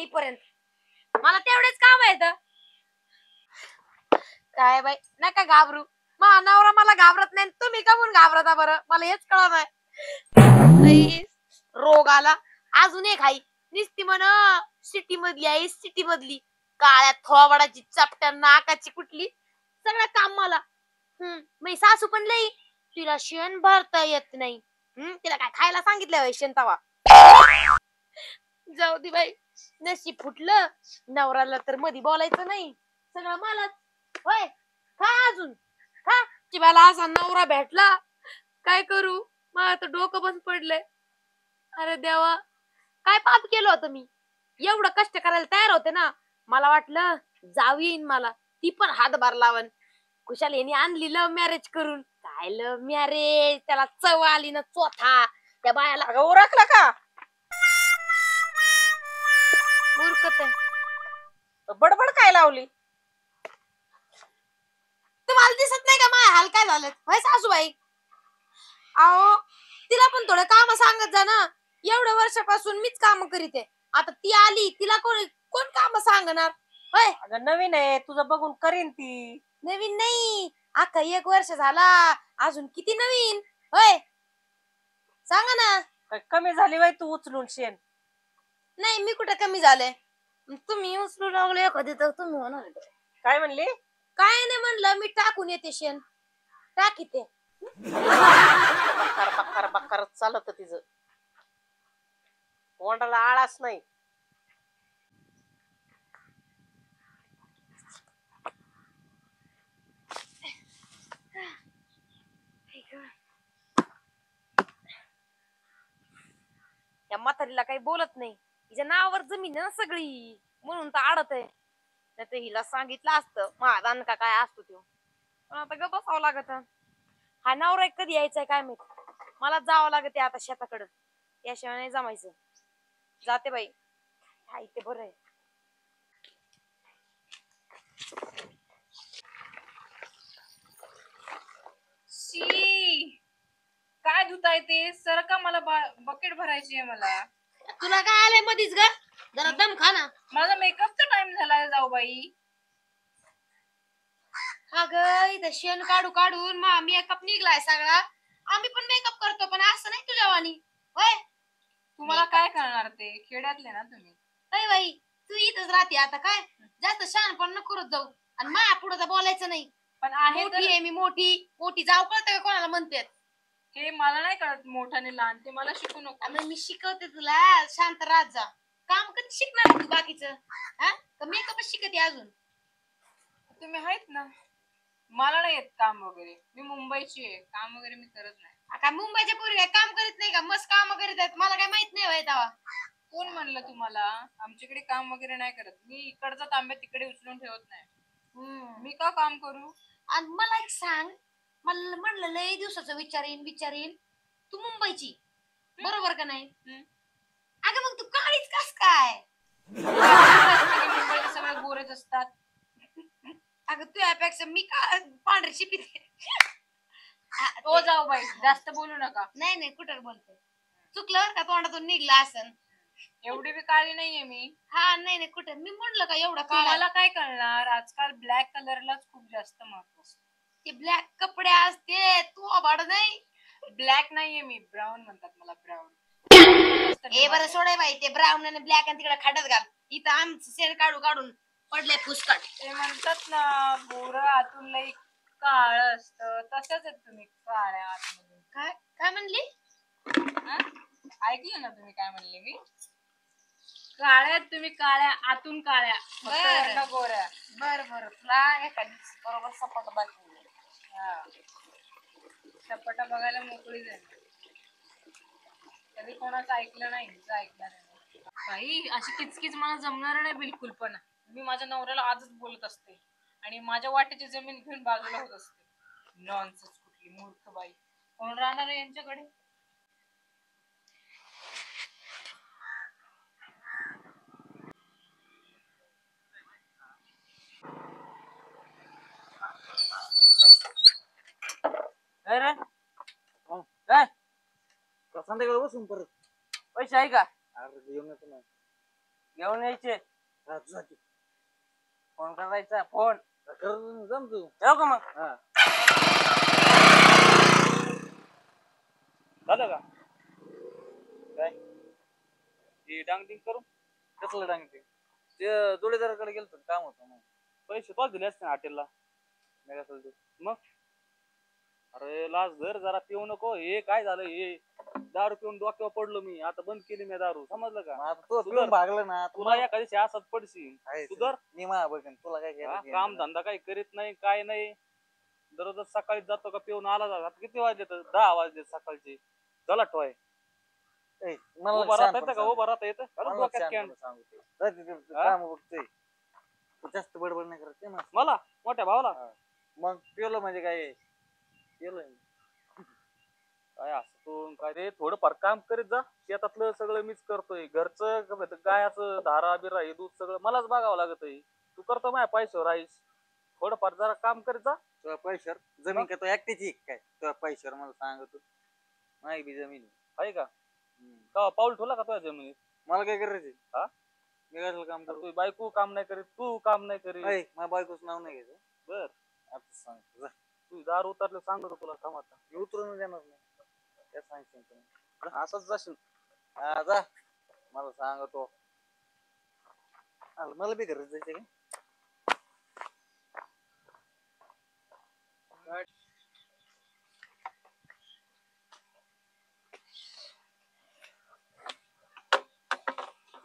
येईपर्यंत मला तेवढेच काम आहेत. काय बाई नका घाबरू, मा नवरा मला घाबरत नाही, तुम्ही का म्हणून घाबरता बरं? मला हेच कळत नाही. रोग आला अजून एक आई निस्ती म्हण सिटी मधली आहे, सिटी मधली काळ्या थोबाडाची चपट्या नाकाची कुठली सगळं काम मला. मी सासू पण लई तिला शेण भरता येत नाही. तिला काय खायला सांगितलं शेण तवा. जाऊ दे बाई, नशीब फुटलं, नवऱ्याला तर मधी बोलायचं नाही, सगळं मलाच. होय खा अजून खा. मला असा नवरा भेटला काय करू, मला तर डोकं बंद पडलंय. अरे देवा, काय पाप केलं होतं मी? एवढं कष्ट करायला तयार होते ना, मला वाटलं जाऊ येईन मला, ती पण हातभार लावण. कुशाल यांनी आणली लव्ह मॅरेज करून. काय लव्ह मॅरेज, त्याला चव आली ना चोथा. त्या बायाला ओळखलं का? उरकत बडबड काय लावली? तुम्हाला दिसत नाही का माझ्या हाल काय झालं? होय सासूबाई, अहो तिला पण थोडं काम सांगत जा ना. एवढ्या वर्षापासून मीच काम करीते, आता ती आली, तिला कोण कोण काम सांगणार? होय अगं नवीन आहे, तुझं बघून करीन ती. नवीन नाही, अख्खा 1 वर्ष झाला, अजून किती नवीन? होय सांगा ना. काय कमी झाली बाई तू उचलून शेण? नाही मी कुठे कमी झाले, तुम्ही उचलू लागले एखादी तर तुम्ही होणार. काय म्हणली? काय नाही म्हणलं, मी टाकून येते शेण, टाकीते. बक्कार बक्कार बक्कार चालत तिचं, तोंडाला आळाच नाही. या म्हातारीला काही बोलत नाही, हिच्या नावावर जमीन आहे ना सगळी, म्हणून तर आडत आहे. नाही तर हिला सांगितलं असतं महादान का काय असतो तो, पण आता ग बसावं लागत. हा नवरा कधी यायचाय काय माहित, मला जावं लागत आता शेताकडं, याशिवाय नाही जमायचं. जाते बाई, हाय ते बरं आहे. शी, काय धुताय ते? सर का मला बकेट भरायची आहे मला. तुला काय आलंय मधीच ग, जरा दम खा ना. माझा मेकअपचा टाइम झालाय जाऊ बाई. अगं इथं शेण काढू काढून मेकअप निघलाय सगळा. आम्ही पण मेकअप करतो, पण असं नाही तुझ्या वाणी. होय तुम्हाला काय करणार, ते खेड्यातले ना तुम्ही. अय बाई, तू इथंच राहते आता, काय जास्त शहाणपण नको करत जाऊ, आणि माझ्या पुढे तर बोलायचं नाही. पण आहे मोठी आहे मी, मोठी मोठी जाऊ कळतं का कोणाला म्हणतात? हे मला नाही कळत, मोठ्याने लहान ते मला शिकू नको. मी शिकवते तुला, शांत राहत जा. काम कधी शिकणार तू बाकीचं? हा मेकअपच शिकते अजून. तुम्ही आहेत ना, मला नाही येत काम वगैरे, मी मुंबईची आहे, काम वगैरे मी करत नाही. काय मुंबईच्या पोरी काय काम करीत नाही का? मस्त काम करीत आहेत, मला काय माहित नाही होय तेव्हा. कोण म्हणलं तुम्हाला आमच्याकडे काम वगैरे नाही करत? मी इकडचा तांब्या तिकडे उचलून ठेवत नाही. मी का काम करू? आणि मला एक सांग, मला म्हणलं लय दिवसाचं विचारीन, तू मुंबईची बरोबर का नाही? अगं मग तू काळीच कस काय? मुंबईचे सगळे गोरेच असतात. अगं तुझ्यापेक्षा मी का पांढरी शिपीते. तो जाऊ बाई, जास्त बोलू नका. नाही कुठं बोलते, चुकलं का तोंडातून निघला असन. एवढी बी काळी नाहीये मी. हा नाही कुठं मी म्हणलं का एवढा काळा. मला काय कळणार, आजकाल ब्लॅक कलरलाच खूप जास्त महत्व असतं. ते ब्लॅक कपडे असते, तू आबाड नाही. ब्लॅक नाहीये मी, ब्राऊन म्हणतात मला, ब्राऊन. हे बरं सोडे बाई, ते ब्राऊन आणि ब्लॅक आणि तिकडे खाडत घाल. इथं आमचं शेण काढून पडले फुसकट. ते म्हणतात ना, गोरं आतून लई काळ असतं, तसंच आहेत तुम्ही, काळ्या आतमधून. काय म्हणली? ऐकलं ना तुम्ही काय म्हणले? मी काळ्या, तुम्ही काळ्या आतून काळ्या, बरं गोऱ्या. बरं तुला एखादी बरोबर सपाट दाखवली. सपाटा बघायला मोकळी जाईल. कधी कोणाचं ऐकलं नाही, ऐकणार नाही बाई. अशी किचकिच मला जमणार नाही बिलकुल. पण मी माझ्या नवऱ्याला आजच बोलत असते आणि माझ्या वाटेची जमीन घेऊन बाजूला होत असते. नॉनसेन्स कुठली मूर्ख बाई, कोण राहणार आहे यांच्याकडे? संध्याकाळी बसून परत पैसे आहे का? घेऊन येतो ना. घेऊन यायचे. जाते फोन करायचा फोन. जम तू ठेव का मग. हा झालं का काय ही डांगडिंग करून कसलं डांगते ते जोडीदाराकडे गेलतो काम होतं मग पैसे तोच दिले असते हॉटेलला. मी कसलं देऊ? मग अरे लाज धर जरा पिऊ नको. हे काय झालं हे दारू पिऊन डोक्यावर पडलो मी. आता बंद केली मी दारू समजलं का. मग आता तू सुधर. पिऊन भागलं ना तुला एका दिवशी असाच पडशील. आहे सुधर. मी मा बघन तुला काय हा, केलं काम धंदा काही करीत नाही काय नाही. दररोज सकाळी जातो का पिऊन आला जात. आता किती वाजले तर 10 वाजले सकाळचे. चला टोय मला उभा शहाणपणा राहता येतं का सांगू. उभा राहता येतं मला डोक्यात शहाणपणा कॅन. सांगू ते. जाते ते हा? काम बघतोय तू जास्त बडबड नाही करत ते ना मला मोठ्या भावाला मग पिवलं म्हणजे काय पिवलं काय असं तू काय रे थोडंफार काम करीत जा. शेतातलं सगळं मीच करतोय. घरचं गायाचं धारा बिरा हे दूध सगळं मलाच बघावं लागत आहे. तू करतो माझ्या पैशावर राहीस. थोडंफार जरा काम करीत जा. तुझ्या पैशावर जमीन का तो एकटीची काय तुझ्या पैशावर मला सांगतो नाही बी जमीन आहे का का पाऊल ठेवला का तुझ्या जमिनीत. मला काय करायचं हा? मी कसलं काम करू तू बायको काम नाही करीत तू काम नाही करीत. ऐ, माझ्या बायकोचं नाव नाही घ्यायचं बर आता सांगतो जा. तू दार उतरले सांगतो तुला थांब आता. मी उतरून देणार नाही त्या सांगशील तुम्ही असंच जाशील. हा जा मला सांगतो आलं मला बी घरात जायचं का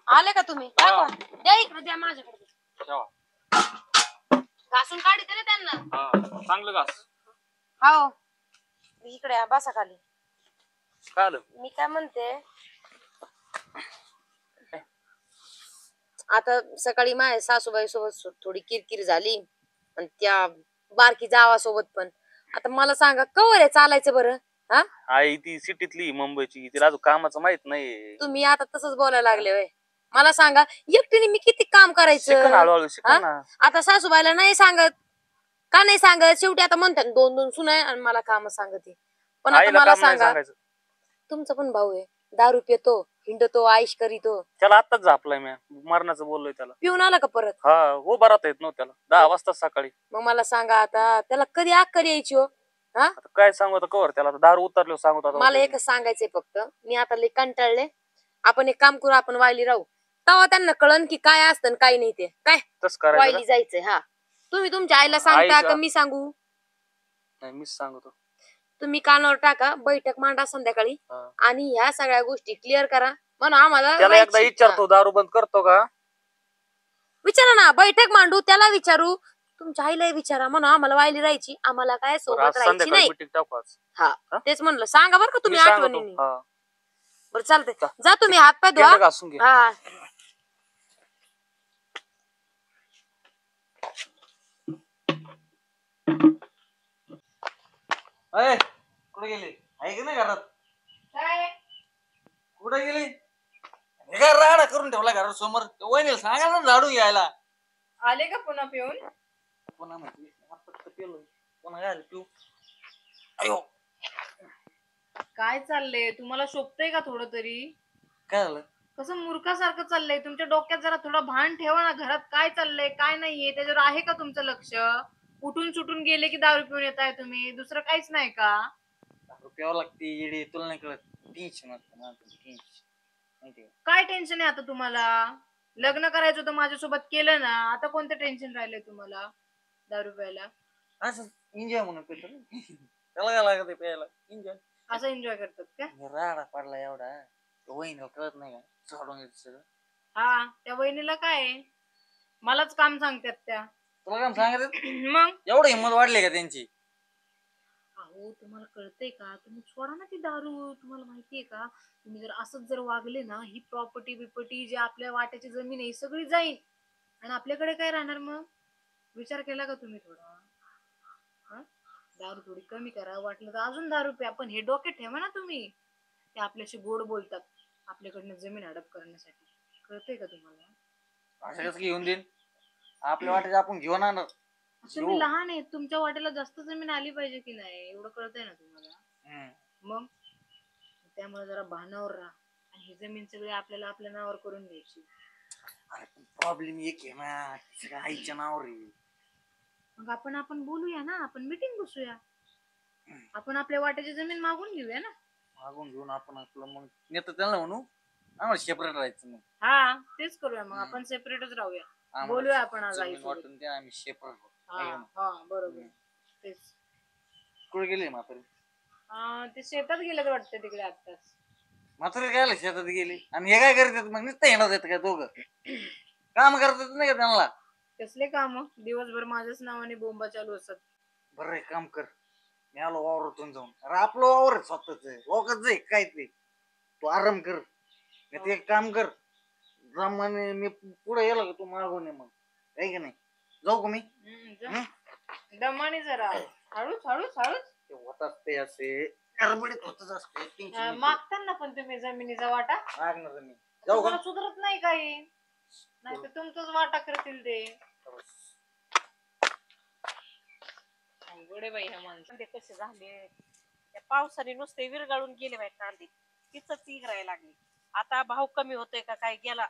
आले का तुम्ही दाखवा. द्या इकडे द्या माझ्याकडे. ठेवा. घासून काढते ना त्यांना. हा चांगलं घास. हो इकडे या, बसा खाली. काय आलं मी काय म्हणते आता सकाळी माझ्या सासूबाई सोबत थोडी किरकिर झाली आणि त्या बारकी जावासोबत पण. आता मला सांगा कवर आहे चालायचं बरं. हा आई ती सिटीतली मुंबईची तिला अजून कामाचं माहित नाही. तुम्ही आता तसंच बोलायला लागले होय. मला सांगा एकटीने मी किती काम शिकन करायचं. हळूहळू शिकन ना. आता सासूबाईला नाही सांगत का नाही सांगत. शेवटी आता म्हणतात 2-2 सुनाय आणि मला काम सांगते. पण आता आईला मला काम नाही सांगा सांगायचं. तुमचा पण भाऊ आहे दारू पितो हिंडतो आईश करीतो. त्याला आताच झापलाय मी मरणाचं बोललोय त्याला. पिऊन आला का परत. हा उभा राहता येत नव्हतं त्याला 10 वाजता सकाळी. मग मला सांगा आता त्याला कधी अक्कल यायची हो. हा आता काय सांगू आता कवर त्याला आता दारू उतरलो सांगू आता. मला एकच सांगायचंय फक्त मी आता लय कंटाळले. आपण एक काम करू आपण वायली राहू. तेव्हा त्यांना कळन की काय असतं आणि काय नाही ते काय तस करायचं वायली जायचंय. हा तुम्ही तुमच्या आईला सांगता आईचा- का मी सांगू. नाही मीच सांगतो. तुम्ही कानावर टाका बैठक मांडा संध्याकाळी हा. आणि ह्या सगळ्या गोष्टी क्लिअर करा. म्हणून आम्हाला त्याला एकदा राहायची. विचारतो दारू बंद करतो का. विचारा ना बैठक मांडू त्याला विचारू तुमच्या आईला विचारा. म्हणून आम्हाला वायली राहायची आम्हाला काय बरं, सोबत आज राहायची संध्याकाळी नाही. मीटिंग टाकू आज. हा हा? तेच म्हणलं सांगा बरं का मी तुम्ही सांगतो. आठवणीने. हा. बरं चालतंय जा. जा तुम्ही हात पाय धुवा. गेलं घासून घे. हा अय कुठे गेली आहे की नाही घरात कुठे गेली हे काय राडा करून ठेवला घरात समोर वहिनीला सांगा ना झाडून घ्यायला आले का पुन्हा पिऊन. पुन्हा म्हटली आता पेलो पुन्हा काय पिऊ अयो काय चाललंय तुम्हाला शोभतंय का थोडं तरी. काय झालं कसं मूर्खासारखं चाललंय. तुमच्या डोक्यात जरा थोडं भान ठेवा ना. घरात काय चाललंय काय नाहीये त्याच्यावर आहे का तुमचं लक्ष. उठून सुटून गेले की दारू पिऊन येताय तुम्ही. दुसरं काहीच नाही का. प्यावं लागते येडी तुला नाही कळत टेन्शन असतं ना टेन्शन माहिती का काय टेन्शन आहे आता तुम्हाला. लग्न करायचं होतं माझ्यासोबत केलं ना. आता कोणतं टेन्शन राहिलंय तुम्हाला दारू प्यायला. असं एन्जॉय म्हणून पेतो त्याला काय लागत प्यायला एन्जॉय असं एन्जॉय करतात का. राडा पडला एवढा वहिनीला कळत नाही का झाडून घ्यायचं सगळं हा त्या वहिनीला काय आहे? मलाच काम सांगतात त्या. तुला काय सांगत मग एवढं हिंमत वाढली का त्यांची अहो तुम्हाला कळतंय का. तुम्ही सोडा ना ती दारू. तुम्हाला माहितीये का तुम्ही जर असंच जर वागले ना ही प्रॉपर्टी बिपर्टी जी आपल्या वाट्याची जमीन आहे ही सगळी जाईल आणि आपल्याकडे काय राहणार मग. विचार केला का तुम्ही थोडा. हा दारू थोडी कमी करा. वाटलं तर अजून दारू प्या. पण हे डोक्यात ठेवा ना तुम्ही. ते आपल्याशी गोड बोलतात आपल्याकडनं जमीन हडप करण्यासाठी. कळतंय का तुम्हाला. असं कसं घेऊन देईन आपल्या वाट्याचे आपण घेऊन आणणार तुम्ही लहान आहेत. तुमच्या वाट्याला जास्त जमीन आली पाहिजे की नाही एवढं कळतंय ना तुम्हाला. मग त्यामुळे जरा भानावर राहा आणि ही जमीन सगळी आपल्याला आपल्या नावावर करून घ्यायची. प्रॉब्लेम एक आहे ना, सगळं आईच्या नावावर आहे. मग आपण बोलूया ना, आपण मीटिंग बसूया, आपण आपल्या वाट्याची जमीन मागून घेऊया ना. मागून घेऊन आपण आपलं मग नेतं त्याला म्हणू आम्हाला सेपरेट राहायचं मग. हा तेच करूया मग, आपण सेपरेटच राहूया. आम्हाला बोलूया आपण आज जमीन आईसोबत. वाटून द्या, आम्ही सेपरेट हा हा बरोबर. तेच कुठे गेले म्हातारे? ते शेतात गेलेत वाटतं तिकडे आत्ताच. म्हातारे काय शेतात गेले आणि हे काय करतात मग? नुसतं येणार येत काय दोघं? काम करतात नाही का त्यांना? कसले काम दिवसभर माझ्याच नावाने बोंबा चालू असतात. बरं एक काम कर, मी आलो वावरातून जाऊन. अरे आपलं वावर आहे स्वतःच, लोकच आहे काय ते. तू आराम कर. नाही ते एक काम कर, जमाने मी पुढे गेलो का तू मागून ये मग, आहे की नाही? जाऊ का मी? जा. दमाने जरा हळूच हळूच हळूच. ते होत असते असे गडबडीत होतच असते. टेन्शन नको. मागताना पण तुम्ही जमिनीचा वाटा मागणार मी. जाऊ का? तुम्हाला सुधरत नाही काही, नाही तर तुमचाच वाटा करतील ते. अवघड आहे बाई ह्या माणसं. कांदे कसे झाले त्या पावसाने नुसते विरगाळून गेले बाई कांदे. तिथंच इगरायला लागली. आता भाव कमी होतोय का काय गेला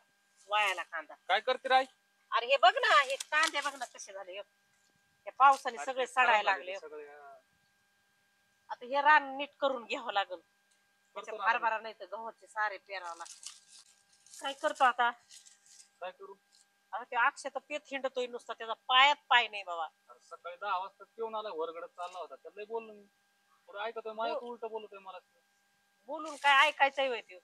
वायाला कांदा. काय करते राय? अरे हे बघ ना, हे कांदे बघ ना कसे झाले. त्या पावसाने सगळे सडायला लागले. सगळे आता हे रान नीट करून घ्यावं लागल. त्याच्या करतो ना हरभरा नाही तर गव्हाचे सारे पेरावं लागतात. काय करतो आता? काय करू? आता ते अक्षय तर पेत हिंडतोय नुसता, त्याचा पायात पाय नाही बाबा. अरे सकाळी 10 वाजता पिऊन आला, वरगडत चालला होता, त्याला बोललो मी. पुढे ऐकतोय माझ्या, तू उलट बोलतोय मला. बोलून काय ऐकायचंय होय त्यो?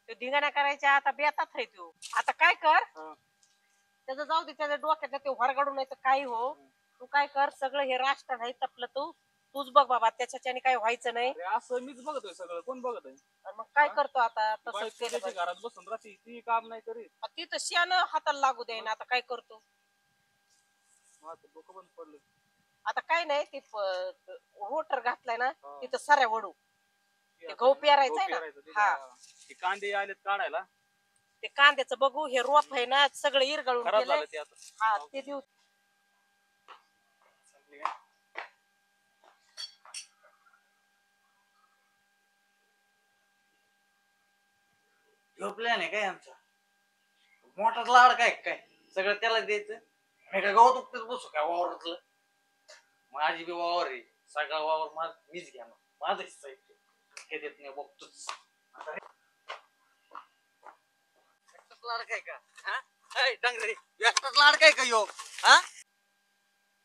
तो धिंगाणा करायच्या आता बेतात आहे त्यो. आता काय कर, त्याचं जाऊ दे, त्याच्या डोक्यात ते हरगडून नाही तर काही हो. तू काय कर, सगळं हे राष्ट्र नाही तपलं तूच बघ बाबा, त्याच्याने काय व्हायचं नाही. अरे असं मीच बघतोय सगळं, कोण बघतोय? आणि मग काय करतो आता? तसंच बायको केलं त्याची पाहिजे. घरात बसून राहते, ती काम नाही करीत. तिथं शियानं हाताला लागू द्यायना. आता काय करतो? माझं डोकं बंद पडलं. आता काय नाही, ते रोटर घातलाय ना, हा. तिथं साऱ्या वडू. ते गहू आता पेरायचंय गहू ना? पेरायचं, हा. ते कांदे आलेत काढायला, ते कांद्याचं बघू, हे रोप आहे ना सगळं इरगळून खराब गेलंय. झालं ते आता. हा ते देऊ. ह्यो प्लॅन आहे काय आमचा? मोठाच लाड काय सगळं त्याला द्यायचं. मी काय गवत उपटत बसू काय वावरातलं? माझी बी वावर आहे, सगळा वावर मीच घेणार. माझा हिस्सा आहे ते. हे देत नाही बघतोच. एकटाच लाड काय का? हा? ऐ, डांगरे, एकटाच लाड काय का ह्यो? हा?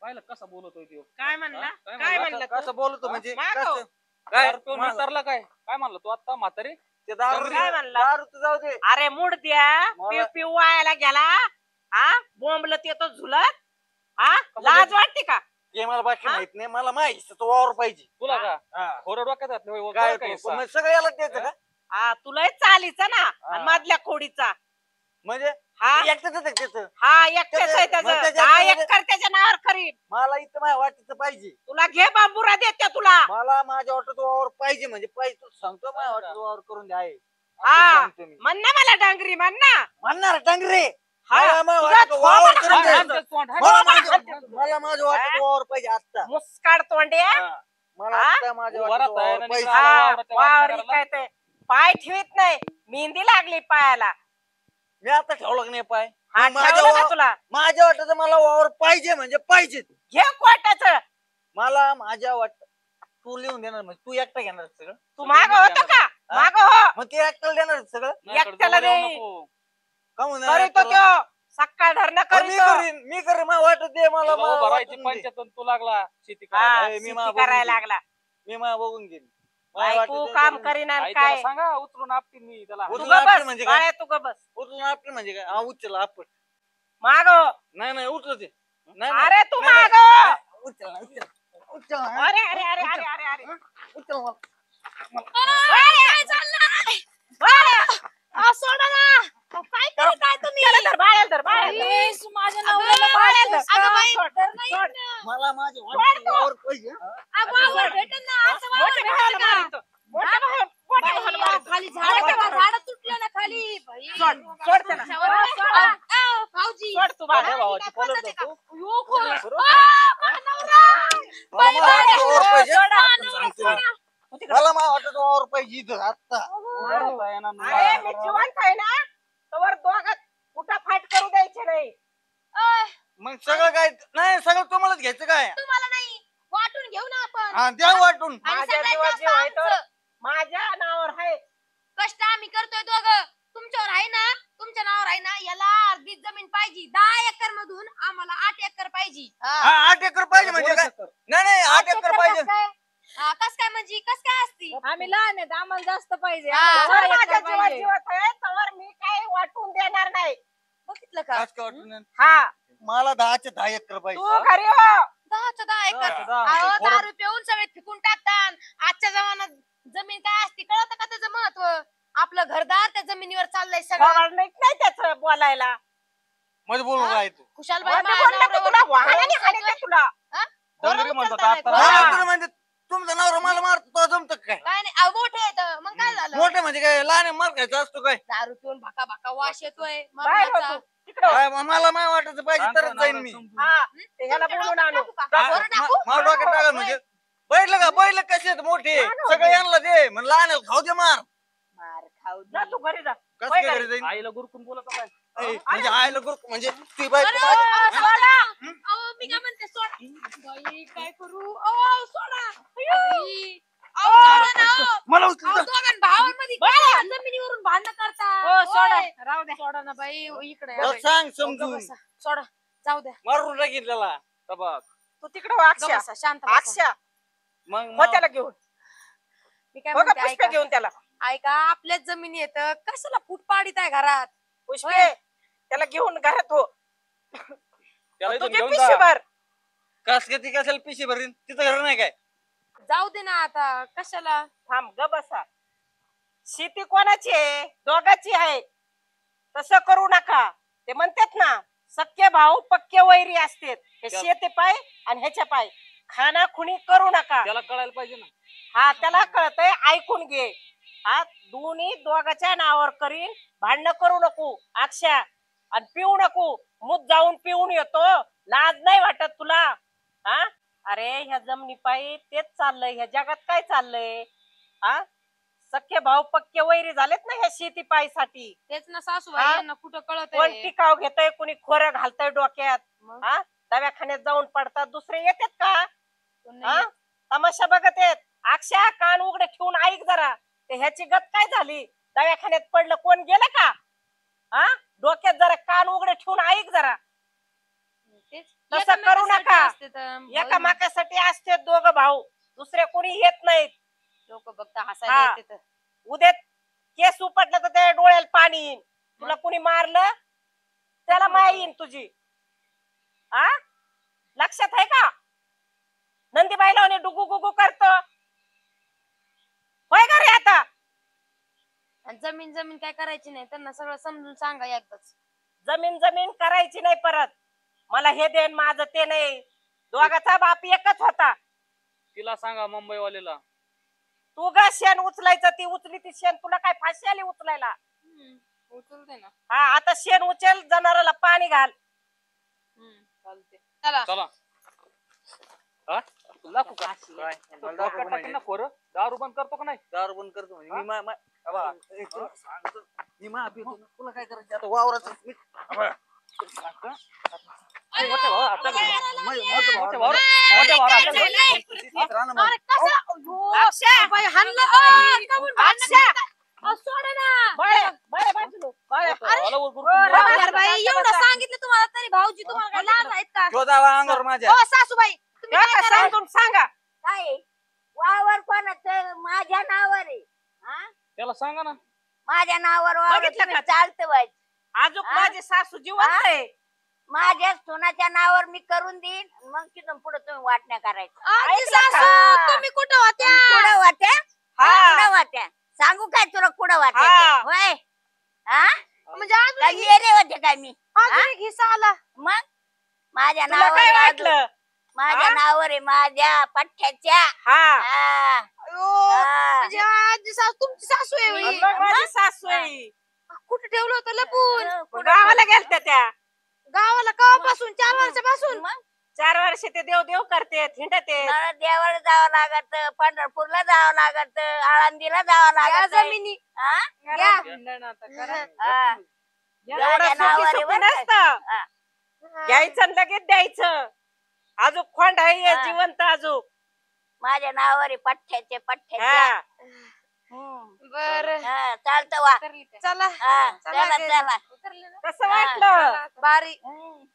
पाहिलं कसा बोलतोय त्यो? काय म्हणला? हा? काय काय म्हणला? म्हणला? कसं बोलतो म्हणजे? मागव. कसं? काय? दारू पिऊन विचारला काय? काय म्हणलं तू आता म्हातारी? ते दारू काय म्हणला? दारू तर जाऊ दे. अरे मूड द्या, मला- पिऊ पिऊ वायाला गेला. हा बोंबलत येतो झुलत. हा लाज वाटते का? हे मला बाकी हा? माहित नाही. मला माहिती तो वावर पाहिजे. तुला का हा. खोरं डोक्यात घातलं होय? काय काय तो? मग सगळं याला द्यायचं का? हा तुला चालीचा ना, आणि मधल्या खोडीचा. म्हणजे हा एकटंच आहे त्याचं. हा एकटेच आहे मग त्याचं. त्याच्या- हा एकर त्याच्या नावावर करीन. मला इथं माझ्या वाटीचं पाहिजे. तुला घे बांबुरा देते तुला. मला माझ्या वाटत वावर पाहिजे म्हणजे पाहिजे. तू सांगतो माझ्या वाटत वावर करून द्या आहे. हा असं सांगतो मी. म्हण ना मला डांगरी म्हण ना. म्हणणार डांगरे. हा, मला माझ्या तुझा वाटत वावर थोबाड करून द्या. हात- हात- तोंड, हात- मला थोबाड माझं- हात- मला माझं वाटत वावर पाहिजे आता. मुस्काड तोंड्या. हा. मला हा? आता माझ्या तू वाटत वरात आहे वावर ना, पाहिजे. निघाला. हा वावराच्या वावर वाटण्याला. काय ते पाय ठेवीत नाही, मेहंदी लागली पायाला. मी आता ठेवलं का नाही पाय? हा मग माझ्या ठेवलं का वा- तुला? माझ्या वाटत मला वावर पाहिजे म्हणजे पाहिजे. घे कोटाच. मला माझ्या वाट तू लिहून देणार म्हणजे तू एकटा घेणार सगळं? तू माग होत का? हा? माग हो. मग ते एकट्याला देणार सगळं? माझ्याकडे एकट्याला जवळ येऊ दे. नको. का म्हणणार करीतो एकट्याला? त्यो सकाळ धरणं मी करीतो. मी करीन मला वाटत दे मला तुला उभं राहायची वाटून दे. पंचायत आणि तू लागला शेती हा करायला. मी शेती मा करायला बघून लागला. मी मला बघून घेईन. मला बायको वाटतं ते काम करीन. करीन आणि आई त्याला काय. सांगा उचलून आपटीन मी त्याला. तू उचलून ग आपली बस म्हणजे काय? बाळ्या, तू ग बस उचलून आपलं म्हणजे काय? हा उचल आपण. माग. नाही नाही उचल ते. नाही, अरे तू नाही, माग. नाही. उचल ना, उचल. उचल ना. अरे अरे अरे अरे अरे अरे उचल मला. काय चाललंय? सोडा ना. काय करत आहे तुम्ही? बाळ्याला धर, बाळ्याला धर. माझ्या बाळ्याला धर. अगं बाई, सोड, सोड. मला माझे वावर पाहिजे. वावर भेटेल ना, असं वावर मोठ्या भेटेल भावाला का? मारितो. मोठ्या भावाला बाई, मारितो. खाली झाड तुटलं ना खाली. बाई. सोड, सोड त्याला. सोडा. भाऊजी. सोड तू माझ्या बाळा. भावाची काय पलट पद्धत आहे होतो. यो, खरं. बरोबर. माझा नवरा. मला बाई, माझ्या बाई, वाटत वावर पाहिजे. सोडा, आता नवरा, सांगतो सोडा. मी. मला माझ्या वाटत वावर पाहिजे इथं आता. उभं राहता येणार नाही. अरे मी जिवंत आहे ना, तोवर दोघं कुठं फाईट सगळं काय नाही, सगळं तुम्हालाच घ्यायचं काय? तुम्हाला नाही, वाटून घेऊ ना आपण. हा द्या वाटून. आणि माझ्या सगळ्यात जीवात जास्त जीव आहे तर आमचं. माझ्या नावावर आहे. कष्ट आम्ही करतोय दोघं, तुमच्यावर आहे ना, तुमच्या नावावर आहे ना. याला अर्धी जमीन पाहिजे, 10 एकर मधून आम्हाला 8 एकर पाहिजे. हा 8 एकर पाहिजे म्हणजे काय? नाही नाही 8 एकर पाहिजे. कस काय म्हणजे कस काय असती? आम्ही लहान आहेत, आम्हाला जास्त पाहिजे. हा. आम्हाला जर 6 माझ्या एकर जीवात पाहिजे. जीवात आहे तर मी काही वाटून देणार नाही. बघितलं का? आज काय वाटून नाही? हा मला 10चे 10 एकर पाहिजे. तू घरी हो. 10 एकर. 10 अहो, पोरं- दारू पिऊन सगळे फिकून टाकतात. आजच्या जमान्यात जमीन काय असते कळतं का त्याचं महत्व? आपलं घरदार त्या जमिनीवर चाललंय सगळं. खबर नाही त्याच बोलायला. मध्ये बोलू हा? काय तू? खुशाल बाई मध्ये बोललं की तुला वाहनाने हाणीते तुला. डंगरी म्हणतात आता. हा, म्हणजे तुमचा नवरा मला मारतो तो जमत काय? काय नाही, अहो, मोठे आहेत मग काय झालं? मोठे म्हणजे काय लहान मार खायचा असतो काय? दारू पिऊन भाका भाका वास येतोय बाहेर मरणाचा. हो तू. तिकडं हो. काय मला नाही वाटायचं पाहिजे तरच जाईन मी. हा ते ह्याला बोलून आणू. बरं टाकू? मला डोक्यात टाका म्हणजे बैल का बैल कसे आहेत मोठे सगळे यांना दे म्हण लहान खाऊ दे मार. मार खाऊ जा तू घरी जा. कसं होय काय घरी. घरी जाईन? आईला गुरकून बोलत काय? ऐ, म्हणजे आयला गुरु म्हणजे ती बाई अरे, माझी- सोडा. अहो, मी काय म्हणते सोडा. बाई काय करू? अहो, सोडा. बाई. अहो, सोडा ना, अहो. मला अहो, उचलून जा. दोघां भावांमध्ये काय जमिनीवरून भांडण करता? हो सोडा, होय. राहू द्या. सोडा ना बाई, इकडे या बरं, बाई. सांग गप्प समजून बसा. सोडा, जाऊ द्या. मारून टाकीन त्याला. तबाक. तू तिकडे हो, गप्प अक्षय. बसा, शांत बसा. अक्षय मग हो त्याला घेऊन. मी काय हो का म्हणते, पुष्पे ऐका. घेऊन त्याला. ऐका, आपल्याच जमिनी येत कशाला फूट पाडीत आहे घरात? पुष्पे त्याला घेऊन घरात हो. त्याला इथून तुझी घेऊन पिशवी जा. भर. कस का ती कशाला पिशी भरीन तिथं घर नाही काय? जाऊ दे ना आता, कशाला? थांब ग बसा. शेती कोणाची आहे? दोघाची आहे. तसं करू नका. ते म्हणतात ना सख्खे भाऊ पक्के वैरी असतात. हे शेती पाय आणि ह्याच्या पाय खाना खुणी करू नका. त्याला कळायला पाहिजे ना. हा त्याला कळतंय, ऐकून घे. हा दोन्ही दोघाच्या नावावर करीन. भांडणं करू नको अक्षा. आणि पिऊ नको. मूत जाऊन पिऊन येतो. लाज नाही वाटत तुला? हा अरे ह्या जमिनी पायी तेच चाललंय. ह्या जगात काय चाललंय? हा सख्खे भाऊ पक्के वैरी झालेत ना ह्या शेती पायीसाठी. तेच ना सासूबाई, हा? यांना कुठं कळत कोण टिकाव घेतय, कोणी खोरं घालतय डोक्यात. हा दवाखान्यात जाऊन पडतात. दुसरे येतात का? हा तमाशा बघत येत. अक्षा कान उघडे ठेवून ऐक जरा. ते ह्याची गत काय झाली? दवाखान्यात पडलं कोण गेलं का? हा डोक्यात जरा कान उघडे ठेवून ऐक जरा. तसं करू नका. एकामेकासाठी असते दोघं भाऊ. दुसरे कोणी येत नाहीत. लोक बघता हा. हसायला येते. उद्या केस उपटलं तर त्या डोळ्याला पाणी येईन. तुला कुणी मारलं त्याला माय येईन तुझी. हा लक्षात आहे का? नंदीबाईला म्हणे डुगू गुगू करतो. होय का रे आता? जमीन जमीन काय करायची नाही, त्यांना सगळं समजून सांगा एकदाच. जमीन जमीन करायची नाही परत. मला हे देन माझं ते नाही. दोघाचा बाप एकच होता. तिला सांगा मुंबईवालीला. तू ग शेण उचलायचं, ती उचली ती शेण. तुला काय फाशी आली उचलायला? उचलते ना. हा आता शेण उचल, जनावराला पाणी घाल. चालते. चला. चला. हा? तुला दाखवू का? काय? तो मला डोक्यात दाखव टाकेन म्हणजे. ना खोरं. दारू बंद करतो का नाही? दारू बंद करतो म्हणजे हा? मी तुला सांगतो. मी माफी देतो. तुला काय करायचं आता वावराचं मी मोठ्या भावा, आता अरे, मोठ्या भावा, मोठ्या भावा, आता अरे, राहणं म्हणजे. अरे, कसं? अयो, अक्षय! बाई, हाणलं. अहो, काहून भांडणं अक्षय! करता? अहो, सोडा ना. बळे बळे बाजूला बळे. मोठ्या भावाला गुरकून अरे, बोलत. अरे, बाई, एवढं सांगितलं तुम्हाला तरी भाऊजी तुम्हाला काय लाज आहेत का? तो जावा अंगावर माझ्या. हो सासूबाई, तुम्ही हे काय का करा? समजून सांगा. काय वावर कोणाचं? माझ्या नावावर आहे. हा? त्याला सांगा ना. माझ्या नावावर वावर बघितलं तुम्ही का? चालतं व्हायचं. आजूक हा? माझे सासू जिवंत आहे. माझ्या सोनाच्या नावावर मी करून देईन. मग तिथून पुढे तुम्ही वाटण्या करायचं. आजी ऐकलं का? सासू, तुम्ही कुठं होत्या? कुठं वाट्या? हा. कुठं वाट्या? सांगू काय तुला कुठं वाट्या हा. ते? होय हा म्हणजे अजून काय येरे होते काय मी? अजून एक हिस्सा आला. मग माझ्या तुला नावावर काय आहे अजून. वाटलं? माझ्या हा? नावावर आहे माझ्या पठ्ठ्याच्या. हा हा. अयो, हा. म्हणजे आजी सासू तुमची सासू आहे आणि होई. मग माझी सासू आहे. कुठे ठेवलं होतं लपून? मग गावाला गेलत्या त्या. गावाला केव्हापासून? 4 वर्षापासून. मग 4 वर्ष ते देव देव करते हिंडते. मला देवाला जावं लागत, पंढरपूरला जावं लागत, आळंदीला जावं या लागत. जमिनी हा? घ्या. भांडण आता करा. हा. एवढं माझ्या नावावर सोपी आहे सोपी बरं का? नसतं. हा. घ्यायचं आणि लगेच द्यायचं. अजून खोंड आहे हा. जिवंत अजून. माझ्या नावावर आहे पठ्ठ्याचे पठ्ठ्याचे. हा बर चालतं वा. चला हा चला चला घरी. चला उतरले ना? कसं हा, वाटलं? चला, बारी हम्म.